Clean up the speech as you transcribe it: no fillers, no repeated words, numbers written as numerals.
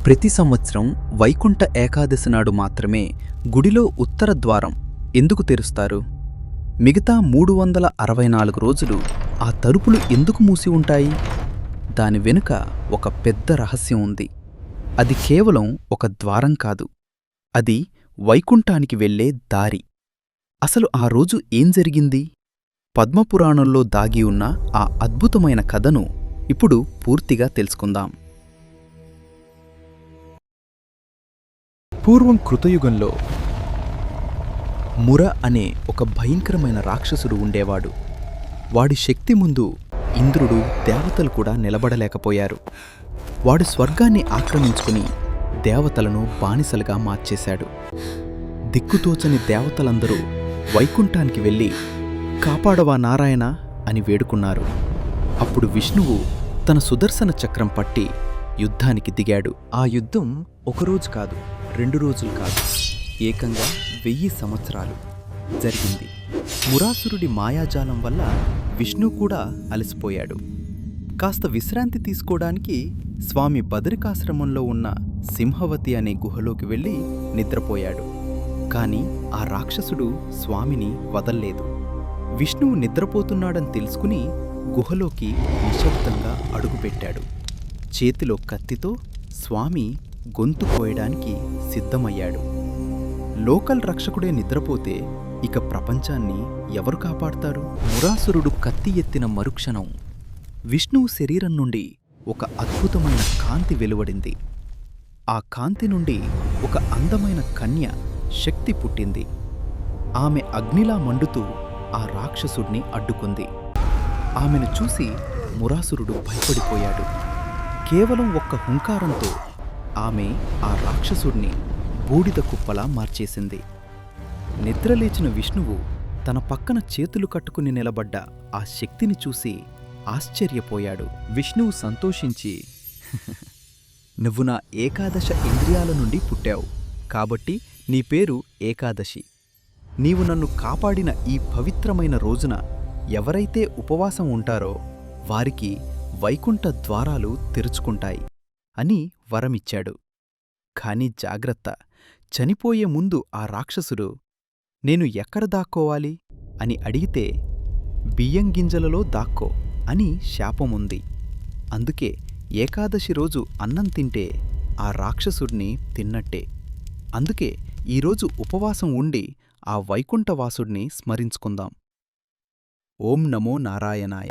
ప్రతి సంవత్సరం వైకుంఠ ఏకాదశి నాడు మాత్రమే గుడిలో ఉత్తర ద్వారం ఎందుకు తెరుస్తారు? మిగతా 364 రోజులు ఆ తలుపులు ఎందుకు మూసి ఉంటాయి? దాని వెనుక ఒక పెద్ద రహస్యం ఉంది. అది కేవలం ఒక ద్వారం కాదు, అది వైకుంఠానికి వెళ్ళే దారి. అసలు ఆ రోజు ఏం జరిగింది? పద్మపురాణంలో దాగి ఉన్న ఆ అద్భుతమైన కథను ఇప్పుడు పూర్తిగా తెలుసుకుందాం. పూర్వం కృతయుగంలో ముర అనే ఒక భయంకరమైన రాక్షసుడు ఉండేవాడు. వాడి శక్తి ముందు ఇంద్రుడు, దేవతలు కూడా నిలబడలేకపోయారు. వాడు స్వర్గాన్ని ఆక్రమించుకుని దేవతలను బానిసలుగా మార్చేశాడు. దిక్కుతోచని దేవతలందరూ వైకుంఠానికి వెళ్ళి కాపాడవా నారాయణ అని వేడుకున్నారు. అప్పుడు విష్ణువు తన సుదర్శన చక్రం పట్టి యుద్ధానికి దిగాడు. ఆ యుద్ధం ఒకరోజు కాదు, 2 రోజులు కాదు, ఏకంగా 1000 సంవత్సరాలు జరిగింది. మురాసురుడి మాయాజాలం వల్ల విష్ణు కూడా అలసిపోయాడు. కాస్త విశ్రాంతి తీసుకోవడానికి స్వామి బదరికాశ్రమంలో ఉన్న సింహవతి అనే గుహలోకి వెళ్ళి నిద్రపోయాడు. కాని ఆ రాక్షసుడు స్వామిని వదల్లేదు. విష్ణువు నిద్రపోతున్నాడని తెలుసుకుని గుహలోకి నిశ్శబ్దంగా అడుగుపెట్టాడు. చేతిలో కత్తితో స్వామి గొంతు కోయడానికి సిద్ధమయ్యాడు. లోకల్ రక్షకుడే నిద్రపోతే ఇక ప్రపంచాన్ని ఎవరు కాపాడతారు? మురాసురుడు కత్తి ఎత్తిన మరుక్షణం విష్ణువు శరీరం నుండి ఒక అద్భుతమైన కాంతి వెలువడింది. ఆ కాంతి నుండి ఒక అందమైన కన్య శక్తి పుట్టింది. ఆమె అగ్నిలా మండుతూ ఆ రాక్షసుడిని అడ్డుకుంది. ఆమెను చూసి మురాసురుడు భయపడిపోయాడు. కేవలం ఒక్క హుంకారంతో ఆమె ఆ రాక్షసుడిని బూడిద కుప్పలా మార్చేసింది. నిద్రలేచిన విష్ణువు తన పక్కన చేతులు కట్టుకుని నిలబడ్డ ఆ శక్తిని చూసి ఆశ్చర్యపోయాడు. విష్ణువు సంతోషించి, నువ్వు నా ఏకాదశ ఇంద్రియాల నుండి పుట్టావు, కాబట్టి నీ పేరు ఏకాదశి. నీవు నన్ను కాపాడిన ఈ పవిత్రమైన రోజున ఎవరైతే ఉపవాసం ఉంటారో వారికి వైకుంఠ ద్వారాలు తెరుచుకుంటాయి అని వరమిచ్చాడు. కాని జాగ్రత్త, చనిపోయే ముందు ఆ రాక్షసుడు నేను ఎక్కడ దాక్కోవాలి అని అడిగితే బియ్యం గింజలలో దాక్కో అని శాపముంది. అందుకే ఏకాదశి రోజు అన్నం తింటే ఆ రాక్షసుడిని తిన్నట్టే. అందుకే ఈరోజు ఉపవాసం ఉండి ఆ వైకుంఠవాసుడిని స్మరించుకుందాం. ఓం నమో నారాయణాయ.